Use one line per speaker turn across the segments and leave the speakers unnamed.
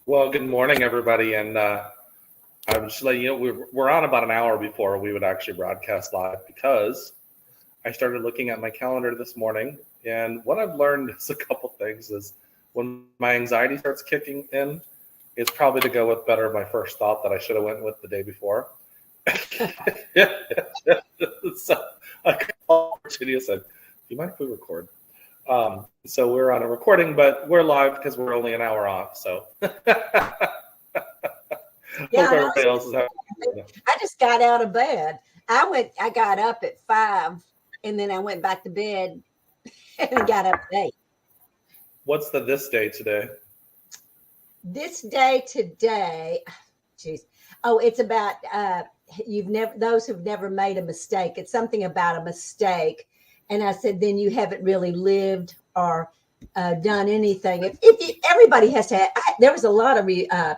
Well, good morning, everybody. And I'm just letting you know we're on about an hour before we would actually broadcast live because I started looking at my calendar this morning. And what I've learned is a couple things is when my anxiety starts kicking in, it's probably to go with better my first thought that I should have went with the day before. So I called Virginia and said, do you mind if we record? So we're on a recording, but we're live because we're only an hour off. So hope everybody else is having.
I just got out of bed. I got up at 5 and then I went back to bed and got up at 8.
What's this day today?
This day today, geez. Oh, it's about those who've never made a mistake. It's something about a mistake. And I said, then you haven't really lived or done anything. Everybody has to there was a lot of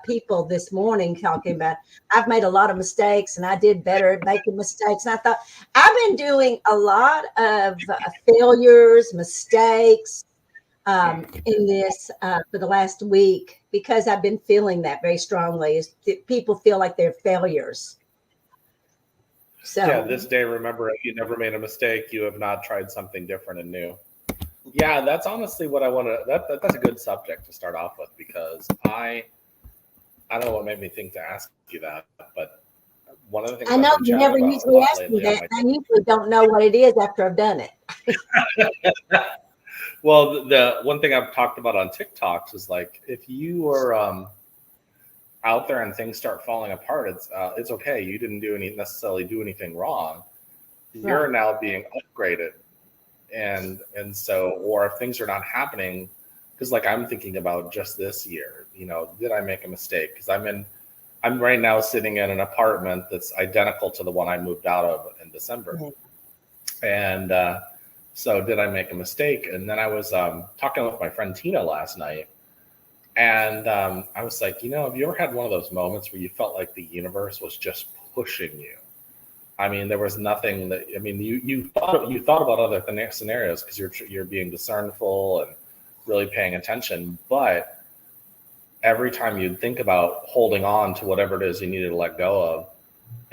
people this morning talking about, I've made a lot of mistakes and I did better at making mistakes. And I thought, I've been doing a lot of failures, mistakes in this for the last week because I've been feeling that very strongly. People feel like they're failures. So
yeah, this day, remember, if you never made a mistake, you have not tried something different and new. Yeah, that's honestly what I want to. That's a good subject to start off with because I don't know what made me think to ask you that, but one of the things
I know you never usually ask me that. I usually don't know what it is after I've done it.
Well, the one thing I've talked about on TikToks is like if you are out there and things start falling apart, it's okay. You didn't necessarily do anything wrong. You're now being upgraded. And so, or if things are not happening, because like I'm thinking about just this year, did I make a mistake? Because I'm right now sitting in an apartment that's identical to the one I moved out of in December. Mm-hmm. And so did I make a mistake? And then I was talking with my friend Tina last night. And I was like, have you ever had one of those moments where you felt like the universe was just pushing you? I mean, there was nothing that, you thought about other scenarios because you're being discernful and really paying attention. But every time you'd think about holding on to whatever it is you needed to let go of,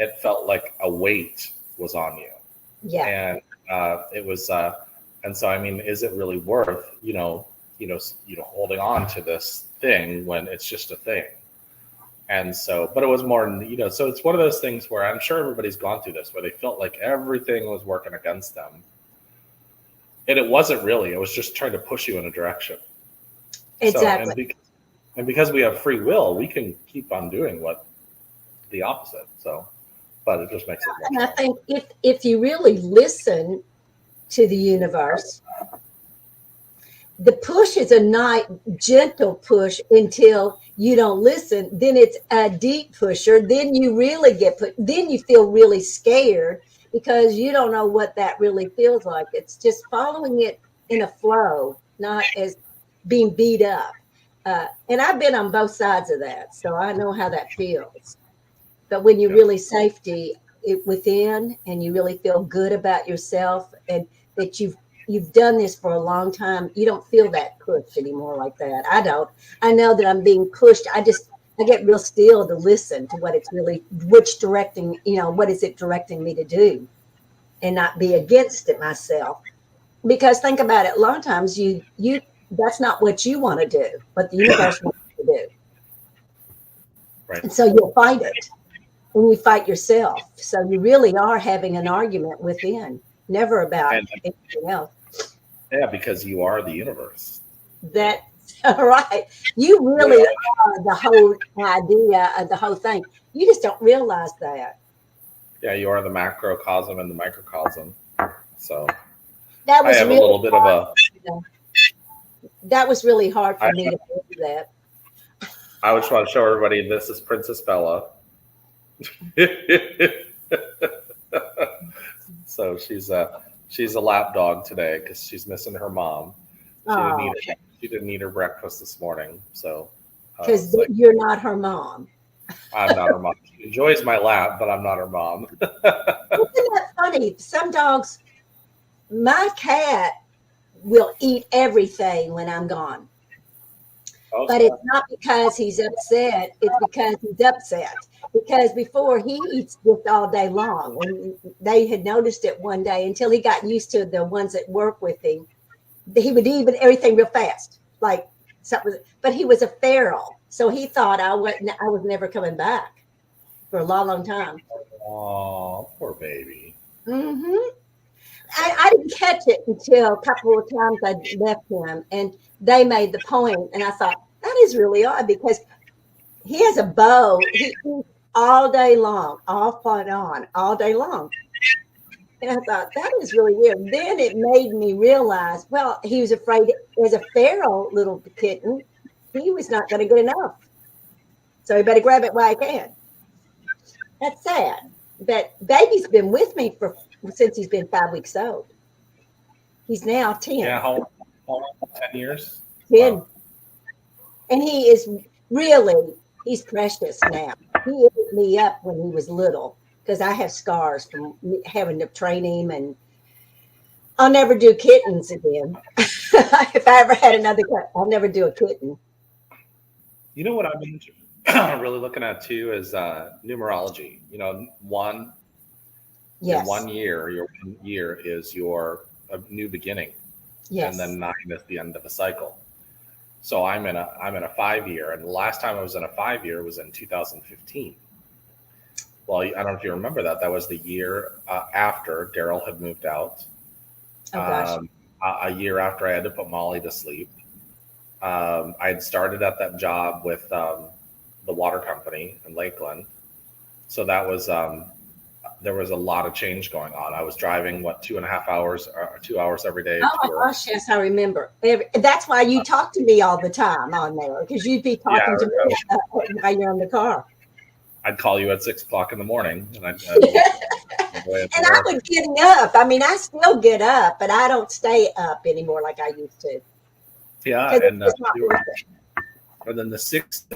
it felt like a weight was on you.
Yeah.
And it was, and so, is it really worth, holding on to this thing when it's just a thing? And so, but it was more, so it's one of those things where I'm sure everybody's gone through this, where they felt like everything was working against them. And it wasn't really, it was just trying to push you in a direction.
Exactly.
So, and because we have free will, we can keep on doing the opposite. So, but it just makes it more.
And I think if you really listen to the universe, the push is a nice, gentle push until you don't listen. Then it's a deep pusher. Then you really get put. Then you feel really scared because you don't know what that really feels like. It's just following it in a flow, not as being beat up. And I've been on both sides of that, so I know how that feels. But when you really safety it within and you really feel good about yourself and that you've done this for a long time, you don't feel that push anymore like that. I don't. I know that I'm being pushed. I get real still to listen to what is it directing me to do and not be against it myself. Because think about it, a lot of times you that's not what you want to do, but the universe wants you to do.
Right.
And so you'll fight it and you fight yourself. So you really are having an argument within, never about anything else.
Yeah, because you are the universe.
That's right. You really are the whole idea of the whole thing. You just don't realize that.
Yeah, you are the macrocosm and the microcosm. So
that was
I have
really
a little bit
hard,
of a.
That was really hard for me to do that.
I just want to show everybody this is Princess Bella. So she's a lap dog today because she's missing her mom. She didn't eat her breakfast this morning. So
because you're not her mom.
I'm not her mom. She enjoys my lap, but I'm not her mom.
Isn't that funny? Some dogs, my cat will eat everything when I'm gone. But it's not because he's upset. It's because he's upset. Because before he eats just all day long, and they had noticed it one day until he got used to the ones that work with him. He would eat everything real fast, like something. But he was a feral, so he thought I was never coming back for a long, long time.
Oh, poor baby.
Mm-hmm. I didn't catch it until a couple of times I left him, and they made the point, and I thought that is really odd because he has a bow. He eats all day long, off and on, all day long. And I thought that is really weird. Then it made me realize, well, he was afraid as a feral little kitten, he was not going to get enough. So he better grab it while he can. That's sad. But baby's been with me since he's been 5 weeks old. He's now 10.
Yeah, how long? 10 years?
10.
Wow.
And he's precious now. He ate me up when he was little because I have scars from having to train him, and I'll never do kittens again. If I ever had another cat, I'll never do a kitten.
You know what I've been really looking at too is numerology. You know, one
Yes.
in 1 year, your 1 year is your new beginning,
Yes.
and then 9 is the end of a cycle. So I'm in a 5 year, and the last time I was in a 5 year was in 2015. Well, I don't know if you remember that. That was the year after Daryl had moved out.
Oh gosh.
A year after I had to put Molly to sleep. I had started at that job with the water company in Lakeland. So that was there was a lot of change going on. I was driving 2.5 hours or 2 hours every day.
Oh my gosh, yes, I remember. That's why you talk to me all the time on there, because you'd be talking to me while you're in the car.
I'd call you at 6 o'clock in the morning, and
and I would get up. I mean, I still get up, but I don't stay up anymore like I used to.
Yeah, and then the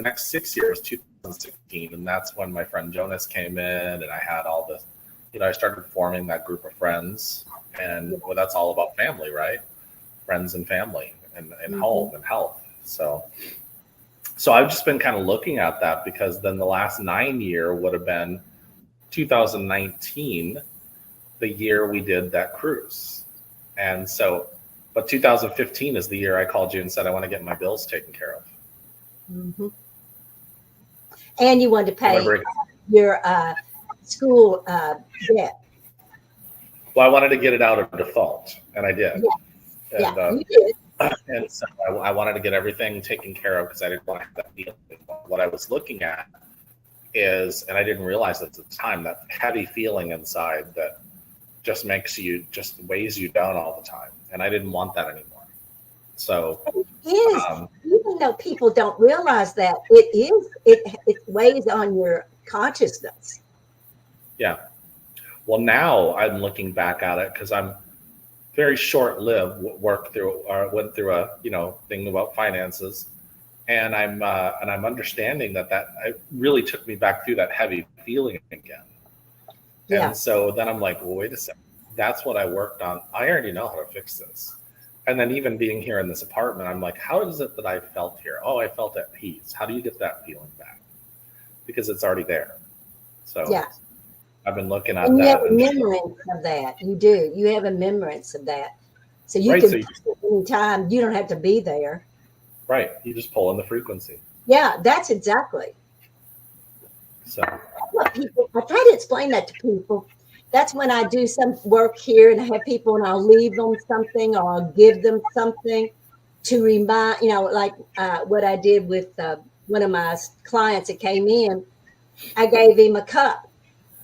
next 6 years, 2016, and that's when my friend Jonas came in, and I had all the, I started forming that group of friends, and well, that's all about family, right? Friends and family, and home and health. So I've just been kind of looking at that, because then the last 9 year would have been 2019, the year we did that cruise. And so, but 2015 is the year I called you and said, I want to get my bills taken care of.
Mm-hmm. And you wanted to pay your school debt.
Well, I wanted to get it out of default, and I did.
Yeah,
And,
you did.
And so I wanted to get everything taken care of because I didn't want to have that feeling. What I was looking at is, and I didn't realize at the time, that heavy feeling inside that just weighs you down all the time. And I didn't want that anymore. So
even though people don't realize that, it weighs on your consciousness.
Yeah. Well, now I'm looking back at it because I'm very short-lived. Went through a thing about finances, and I'm understanding that it really took me back through that heavy feeling again. Yeah. And so then I'm like, well, wait a second. That's what I worked on. I already know how to fix this. And then even being here in this apartment, I'm like, how is it that I felt here? Oh, I felt at peace. How do you get that feeling back? Because it's already there. So yeah. I've been looking at that.
You have a remembrance of that. You do. You have a remembrance of that. So you can anytime. You don't have to be there.
Right. You just pull in the frequency.
Yeah, that's exactly.
So
I try to explain that to people. That's when I do some work here and I have people and I'll leave them something or I'll give them something to remind, like what I did with one of my clients that came in. I gave him a cup.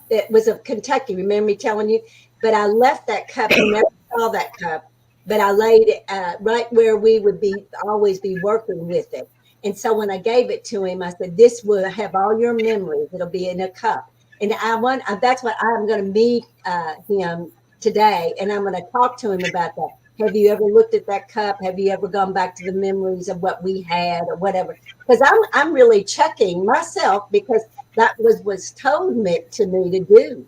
It was of Kentucky. Remember me telling you? But I left that cup. I never saw that cup. But I laid it right where we would always be working with it. And so when I gave it to him, I said, "This will have all your memories. It'll be in a cup." And that's what I'm going to meet him today. And I'm going to talk to him about that. Have you ever looked at that cup? Have you ever gone back to the memories of what we had or whatever? Because I'm really checking myself because that was told to me to do.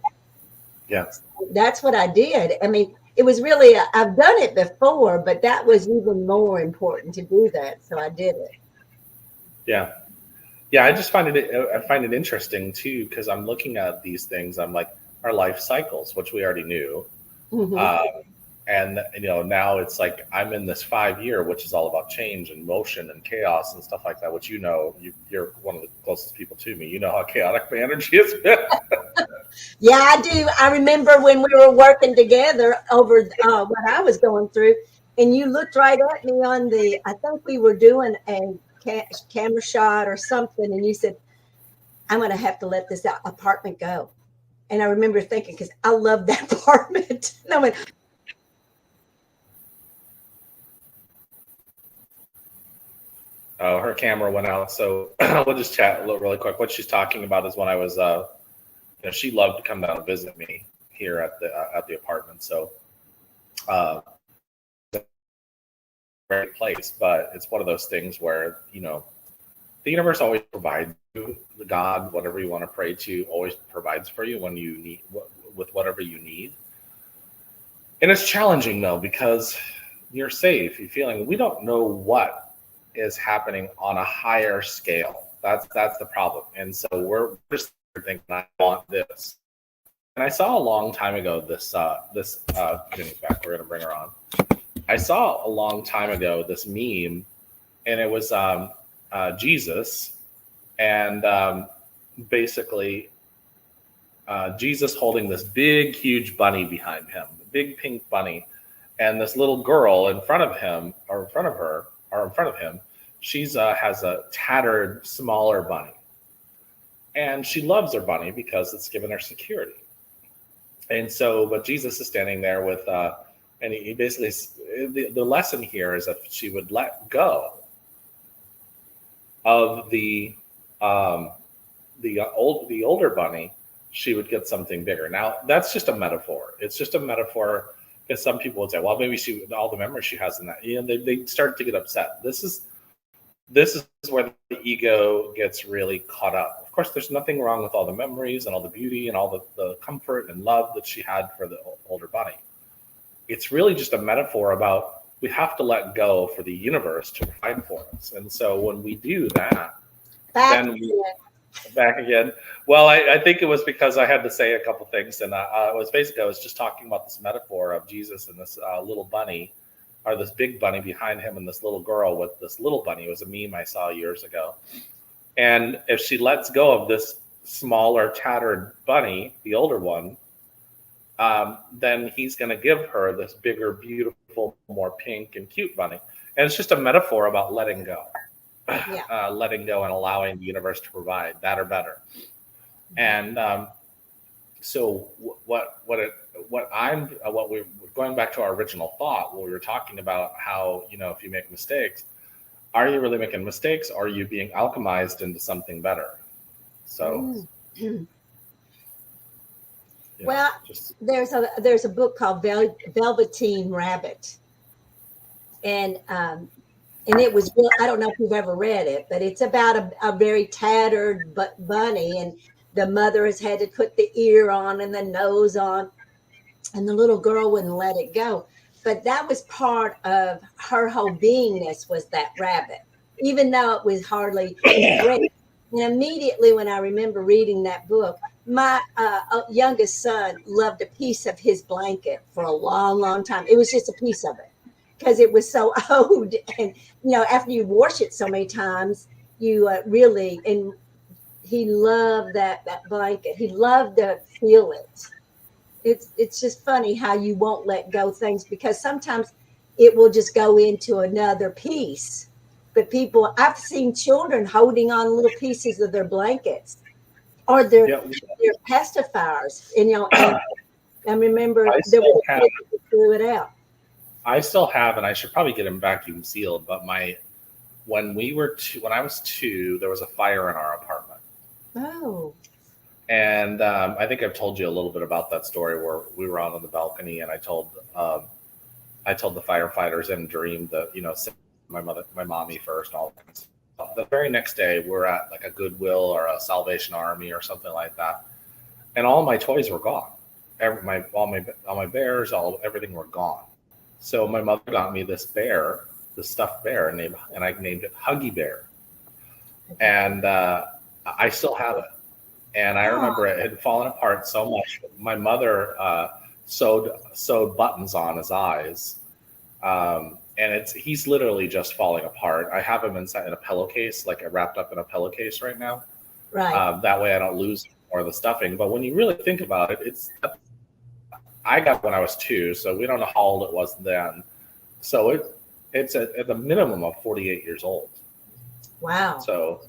Yes.
That's what I did. I mean, it was really, I've done it before, but that was even more important to do that. So I did it.
Yeah. Yeah, I just find it I find it interesting too because I'm looking at these things. I'm like our life cycles, which we already knew,
Hmm.
um, and now it's like I'm in this 5 year, which is all about change and motion and chaos and stuff like that. Which you're one of the closest people to me. You know how chaotic my energy has been.
Yeah, I do. I remember when we were working together over what I was going through, and you looked right at me on the. I think we were doing a camera shot or something, and you said, "I'm going to have to let this apartment go." And I remember thinking, because I love that apartment, and I went,
Oh, her camera went out, so we'll just chat a little really quick. What she's talking about is when I was, she loved to come down and visit me here at the apartment. So, uh, great place, but it's one of those things where the universe always provides you. The God, whatever you want to pray to, always provides for you when you need with whatever you need. And it's challenging though because you're safe. You're feeling we don't know what is happening on a higher scale. That's the problem. And so we're just thinking, I want this. And I saw a long time ago this Jenny's back. We're gonna bring her on. I saw a long time ago this meme, and it was Jesus, and basically Jesus holding this big, huge bunny behind him, big pink bunny, and this little girl in front of him, or in front of her, or in front of him. She's has a tattered, smaller bunny, and she loves her bunny because it's given her security. And so, but Jesus is standing there with, and he basically the lesson here is if she would let go of um, the older bunny, she would get something bigger. Now that's just a metaphor. It's just a metaphor because some people would say, well, maybe she all the memories she has in that. They start to get upset. This is where the ego gets really caught up. Of course, there's nothing wrong with all the memories and all the beauty and all the comfort and love that she had for the older bunny. It's really just a metaphor about we have to let go for the universe to provide for us. And so when we do that,
back
then we back again. Well, I think it was because I had to say a couple things, and I was just talking about this metaphor of Jesus and this little bunny, or this big bunny behind him, and this little girl with this little bunny. It was a meme I saw years ago. And if she lets go of this smaller, tattered bunny, the older one, then he's going to give her this bigger, beautiful, more pink and cute bunny. And it's just a metaphor about letting go.
yeah.
Letting go and allowing the universe to provide that or better. And so what we're going back to our original thought, where we were talking about how, if you make mistakes, are you really making mistakes? Or are you being alchemized into something better? So,
Mm. Well, there's a book called Velveteen Rabbit, and it was real. I don't know if you've ever read it, but it's about a very tattered bunny, and the mother has had to put the ear on and the nose on, and the little girl wouldn't let it go. But that was part of her whole beingness, was that rabbit, even though it was hardly breath. And immediately when I remember reading that book, my youngest son loved a piece of his blanket for a long, long time. It was just a piece of it because it was so old. And, after you wash it so many times, you really, and he loved that blanket. He loved to feel it. It's just funny how you won't let go things, because sometimes it will just go into another piece. But I've seen children holding on little pieces of their blankets or
yeah,
their pacifiers, and I remember
I
there
still
was
have,
kids that threw it out.
I still have, and I should probably get them vacuum sealed. But when I was 2, there was a fire in our apartment.
Oh,
And I think I've told you a little bit about that story where we were out on the balcony, and I told the firefighters and dreamed that save my mommy first. All that kind of stuff. The very next day, we're at like a Goodwill or a Salvation Army or something like that, and all my toys were gone. All my bears, everything were gone. So my mother got me this bear, this stuffed bear, and I named it Huggy Bear. and I still have it. And I remember
Oh,
it had fallen apart so much. My mother sewed buttons on his eyes, and he's literally just falling apart. I have him inside in a pillowcase, like wrapped up in a pillowcase right now.
right.
That way I don't lose more of the stuffing. But when you really think about it, I got it when I was 2, so we don't know how old it was then. So it's at the minimum of 48 years old.
Wow.
So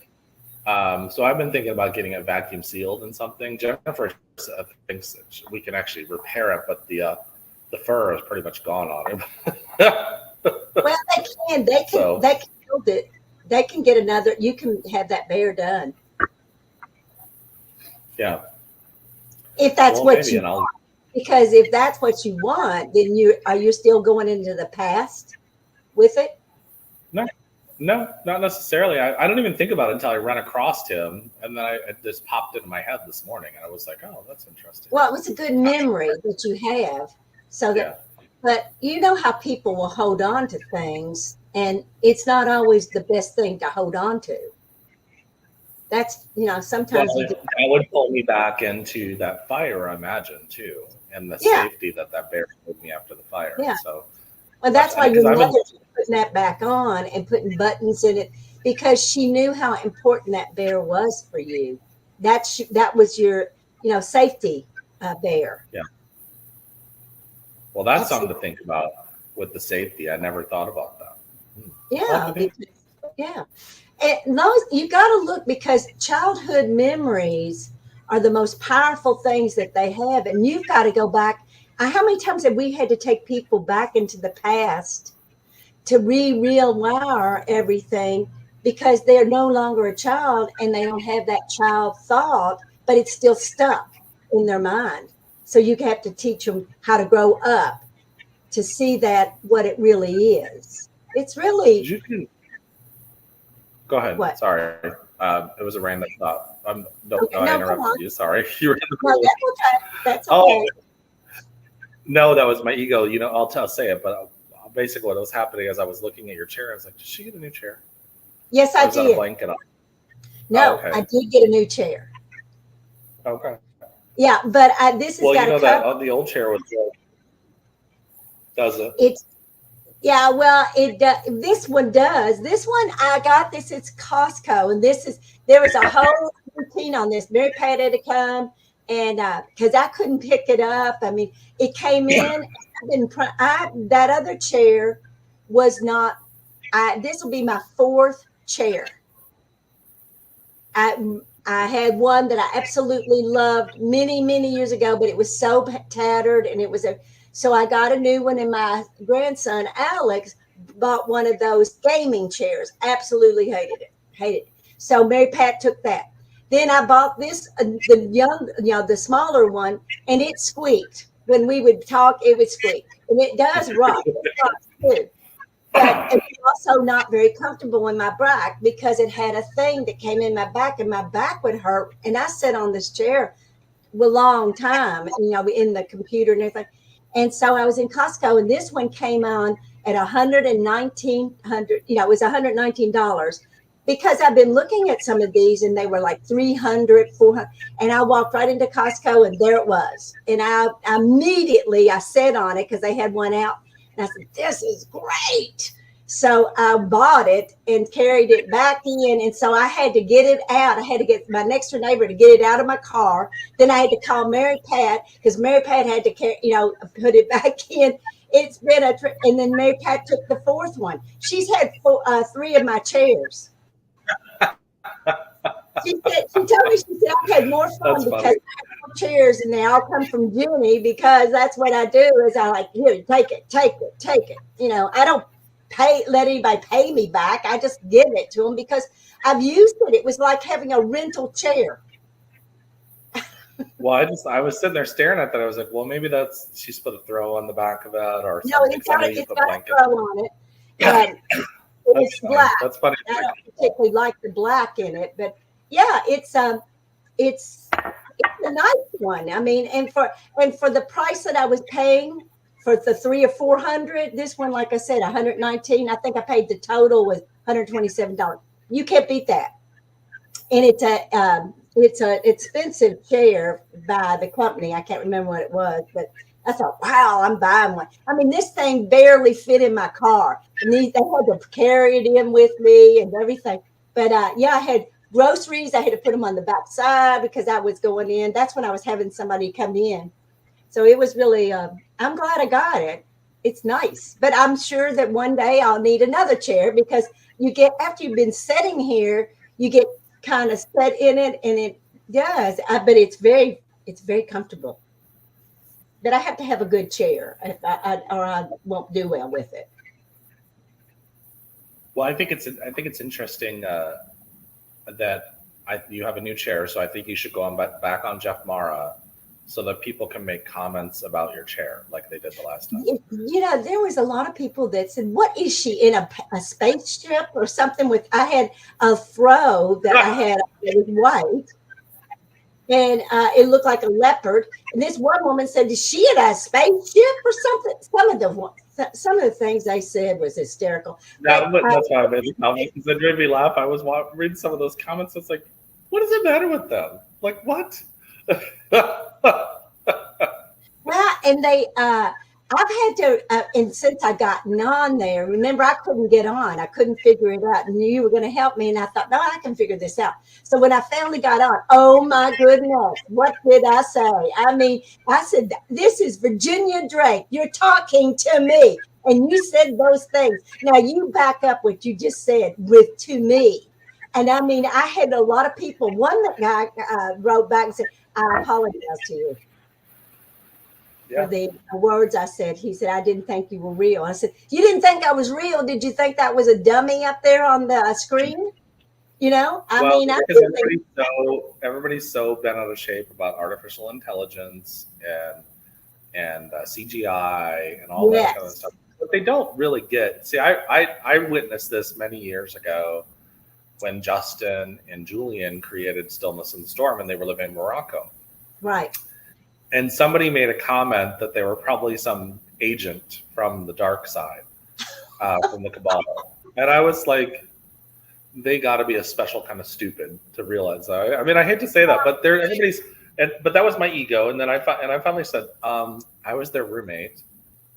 I've been thinking about getting it vacuum sealed and something. Jennifer thinks that we can actually repair it, but the fur is pretty much gone on it.
Well,
So
they can build it. They can get another. You can have that bear done
yeah,
if that's
well
what
maybe,
you
and I'll
want. Because if that's what you want, then you still going into the past with it?
no, no, not necessarily. I don't even think about it until I run across him, and then it just popped into my head this morning, and I was like, oh, that's interesting.
Well, it was a good memory that you have. So
Yeah.
that, but you know how people will hold on to things, and it's not always the best thing to hold on to. That's,
Well,
sometimes you do.
that would pull me back into that fire, I imagine, too, and the
Yeah,
safety that bear gave me after the fire.
yeah.
So
Well,
that's
that's why
because
your
I've
mother
been,
was putting that back on and putting buttons in it because she knew how important that bear was for you. That was your, safety bear.
yeah. Well, that's
That's
something to think about with the safety. I never thought about that. Well,
yeah, because yeah. And those you got to look because childhood memories are the most powerful things that they have, and you've got to go back. How many times have we had to take people back into the past to rewire everything because they're no longer a child and they don't have that child thought, but it's still stuck in their mind. So you have to teach them how to grow up to see that what it really is. It's really
you can go ahead.
what?
Sorry, it was a random thought. No,
Okay,
I
no, go on.
interrupted you. Sorry, you were in the
No,
middle.
that's okay. That's
Oh
okay.
no, that was my ego. I'll say it, but basically what was happening as I was looking at your chair, I was like, did she get a new chair?
Yes,
Or
I
was that a
did.
blanket on? Oh,
No, I
okay.
did get a new chair.
Okay.
Yeah, but this has
Well,
got a
that
cover.
the old chair was does it?
It's Yeah, well, this one does. This one I got this. It's Costco, and there was a whole routine on this. Mary Pat had to come, and because I couldn't pick it up. I mean, it came in. That other chair was not. This will be my 4th chair. I had one that I absolutely loved many, many years ago, but it was so tattered and it was so I got a new one and my grandson, Alex, bought one of those gaming chairs. Absolutely hated it. Hated it. So Mary Pat took that. Then I bought this, the smaller one, and it squeaked. When we would talk, it would squeak. And it does rock. It rocks too, but it was also not very comfortable in my back because it had a thing that came in my back and my back would hurt. And I sat on this chair a long time, in the computer and everything. And so I was in Costco and this one came on at $119, it was $119 because I've been looking at some of these and they were like 300, 400. And I walked right into Costco and there it was. And I immediately I sat on it because they had one out. And I said, this is great. So I bought it and carried it back in. And so I had to get it out. I had to get my next door neighbor to get it out of my car. Then I had to call Mary Pat because Mary Pat had to put it back in. It's been and then Mary Pat took the 4th one. She's had 3 of my chairs. She told me, she said, I've had more fun
That's
because
funny.
I have more chairs and they all come from Jimmy because that's what I do is I like, here, take it. I don't let anybody pay me back. I just give it to them because I've used it. It was like having a rental chair.
Well, I was sitting there staring at that. I was like, well, maybe she's put a throw on the back of it or
No,
something. I know you
it's
put
got a
blankets.
throw on it. And it's
Funny.
black.
That's funny.
I don't particularly like the black in it, but yeah, it's a nice one. I mean, and for the price that I was paying for the 3 or 400, this one, like I said, 119. I think I paid the total was $127. You can't beat that. and it's a expensive chair by the company. I can't remember what it was, but I thought, wow, I'm buying one. I mean, this thing barely fit in my car, and they had to carry it in with me and everything. But yeah, I had groceries. I had to put them on the back side because I was going in. That's when I was having somebody come in. So it was really. I'm glad I got it. It's nice, but I'm sure that one day I'll need another chair because you get after you've been sitting here, you get kind of set in it, and it does. But it's very comfortable. But I have to have a good chair, if or I won't do well with it.
Well, I think it's interesting that you have a new chair, so I think you should go on back on Jeff Mara so that people can make comments about your chair like they did the last time.
There was a lot of people that said, "What is she in a spaceship or something?" With I had a throw that I had that was white, and it looked like a leopard. And this one woman said, "Is she in a spaceship or something?" Some of the things they said was hysterical. But
That's why I made the comment because it made me laugh. I was reading some of those comments. It's like, what does it matter with them? Like what?
well, and I've had to, and since I gotten on there, remember I couldn't get on. I couldn't figure it out, and you were going to help me, and I thought, no, I can figure this out. So when I finally got on, oh my goodness, what did I say? I mean, I said, "This is Virginia Drake. You're talking to me," and you said those things. Now you back up what you just said with "to me," and I mean, I had a lot of people. One guy wrote back and said, "I apologize to you for
Yeah.
the words I said." He said, "I didn't think you were real." I said, "You didn't think I was real? Did you think that was a dummy up there on the screen?" I
Well,
mean, I
because
did think,
everybody's so bent out of shape about artificial intelligence and CGI and all that kind of
yes,
stuff. But they don't really get. See, I witnessed this many years ago when Justin and Julian created Stillness in the Storm, and they were living in Morocco.
right.
And somebody made a comment that they were probably some agent from the dark side, from the Cabal. And I was like, they got to be a special kind of stupid to realize that. I mean, I hate to say that, but but that was my ego. And then I finally said, I was their roommate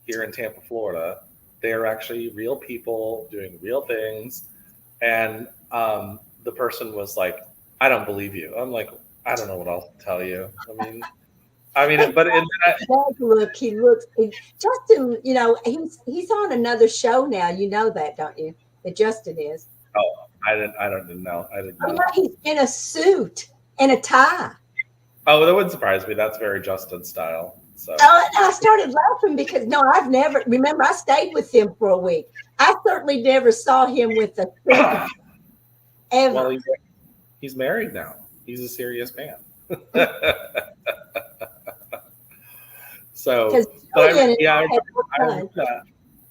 here in Tampa, Florida. They are actually real people doing real things. And the person was like, "I don't believe you." I'm like, "I don't know what else to tell you."
And
But
he looks, Justin, he's on another show now. You know that, don't you? That Justin is.
oh, I didn't know. I didn't
Oh,
know.
yeah, he's in a suit and a tie.
Oh, that wouldn't surprise me. That's very Justin style. So,
Oh, and I started laughing because no, I've never, remember, I stayed with him for a week. I certainly never saw him with a suit
well,
ever.
he's married now. He's a serious man.
Because
So, but
Julian and
yeah,
I had
I
fun.
remember that.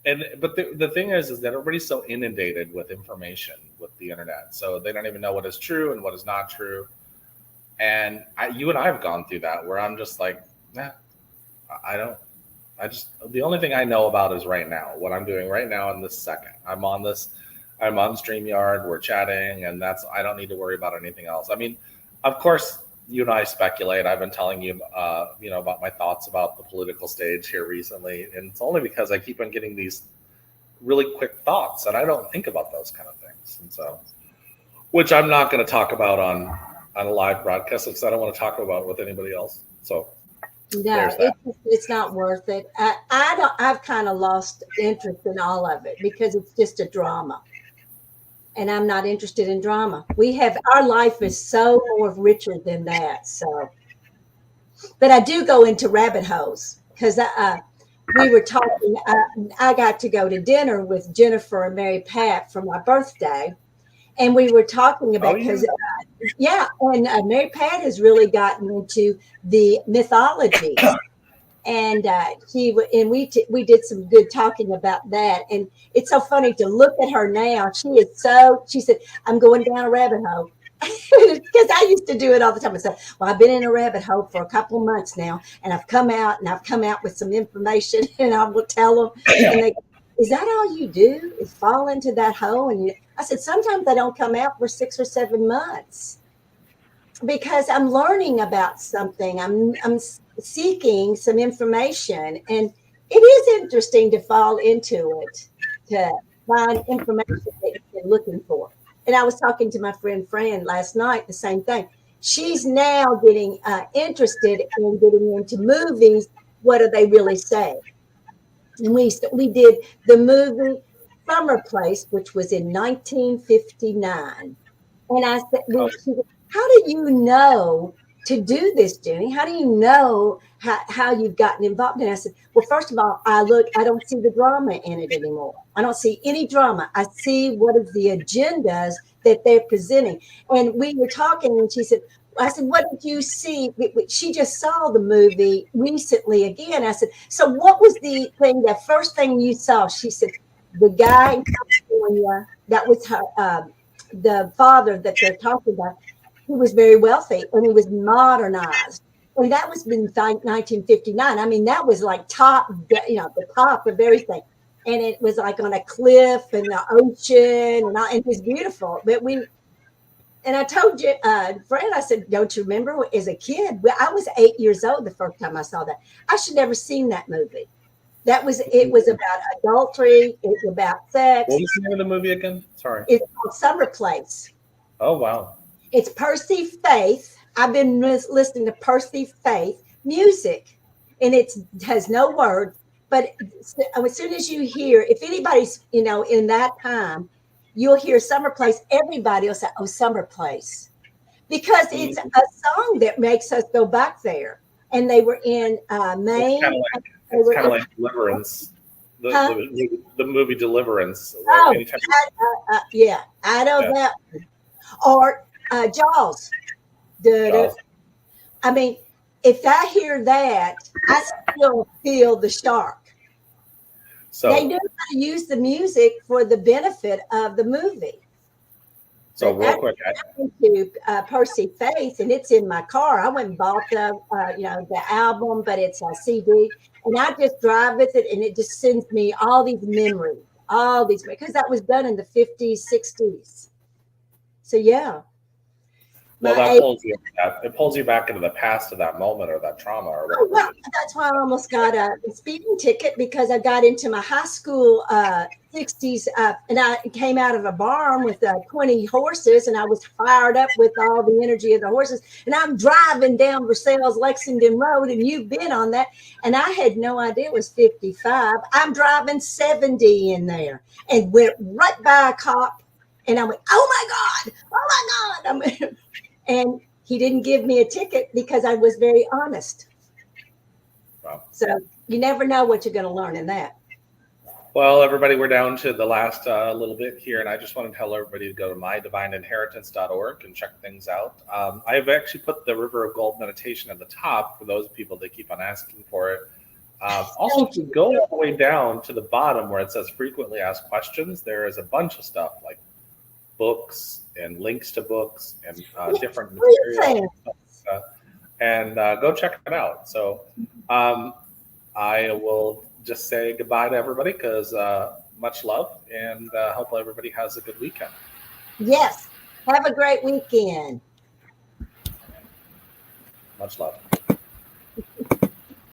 And but the thing is that everybody's so inundated with information with the internet, so they don't even know what is true and what is not true. And you and I have gone through that where I'm just like, nah, I don't. I just the only thing I know about is right now, what I'm doing right now in this second. I'm on StreamYard, we're chatting, and I don't need to worry about anything else. I mean, of course, you and I speculate. I've been telling you, about my thoughts about the political stage here recently, and it's only because I keep on getting these really quick thoughts, and I don't think about those kind of things, and so, which I'm not going to talk about on a live broadcast because I don't want to talk about it with anybody else. So
No,
there's that.
it's not worth it. I don't. I've kind of lost interest in all of it because it's just a drama, and I'm not interested in drama. Our life is so more richer than that. So, but I do go into rabbit holes because we were talking. I got to go to dinner with Jennifer and Mary Pat for my birthday, and we were talking
Oh
about
yeah.
because yeah, and Mary Pat has really gotten into the mythologies, and we did some good talking about that. And it's so funny to look at her now. She said, "I'm going down a rabbit hole." Because I used to do it all the time. I said, "Well, I've been in a rabbit hole for a couple of months now, and I've come out with some information, and I will tell them." And they go, "Is that all you do? Is fall into that hole?" And I said, "Sometimes they don't come out for 6 or 7 months." because I'm learning about something. I'm seeking some information, and it is interesting to fall into it to find information that you've been looking for. And I was talking to my friend Fran last night, the same thing. She's now getting interested in getting into movies. What do they really say? And we did the movie Summer Place, which was in 1959. And I said,
Oh,
she said, how do you know to do this, Jenny? How do you know how you've gotten involved? And I said, well, first of all, I don't see the drama in it anymore. I don't see any drama. I see what is the agendas that they're presenting. And we were talking, and she said, I said, what did you see? She just saw the movie recently again. I said, so what was the first thing you saw? She said, the guy in California, that was her, the father that they're talking about, he was very wealthy and he was modernized. And that was in 1959. I mean, that was like top, the top of everything. And it was like on a cliff and the ocean, and it was beautiful. But and I told you, Fred, I said, don't you remember as a kid? Well, I was 8 years old the first time I saw that. I should never seen that movie. It was about adultery. It was about sex.
What was the name of the movie again? Sorry.
It's called Summer Place.
Oh, wow.
It's Percy Faith. I've been listening to Percy Faith music, and it has no words. But as soon as you hear, if anybody's, in that time, you'll hear Summer Place, everybody will say, oh, Summer Place. Because it's a song that makes us go back there. And they were in Maine.
It's kind of like Deliverance, the movie Deliverance.
Yeah, I know that one. Or Jaws.
Jaws.
I mean, if I hear that, I still feel the shark. So they know how to use the music for the benefit of the movie.
So real quick,
I went to Percy Faith, and it's in my car. I went and bought the album, but it's a CD, and I just drive with it, and it just sends me all these memories, because that was done in the 50s, 60s. So yeah.
Well, it pulls you back into the past of that moment or that trauma or whatever.
Well, that's why I almost got a speeding ticket, because I got into my high school 60s, and I came out of a barn with 20 horses, and I was fired up with all the energy of the horses. And I'm driving down Versailles Lexington Road, and you've been on that, and I had no idea it was 55. I'm driving 70 in there, and went right by a cop, and I went, oh my God. And he didn't give me a ticket because I was very honest.
Wow.
So you never know what you're going to learn in that.
Well, everybody, we're down to the last little bit here, and I just want to tell everybody to go to mydivineinheritance.org and check things out. I've actually put the River of Gold meditation at the top for those people that keep on asking for it. Also, to go all the way down to the bottom where it says frequently asked questions, there is a bunch of stuff like books and links to books and different materials. And go check it out. So I will just say goodbye to everybody, because much love, and hope everybody has a good weekend.
Yes. Have a great weekend.
Much love.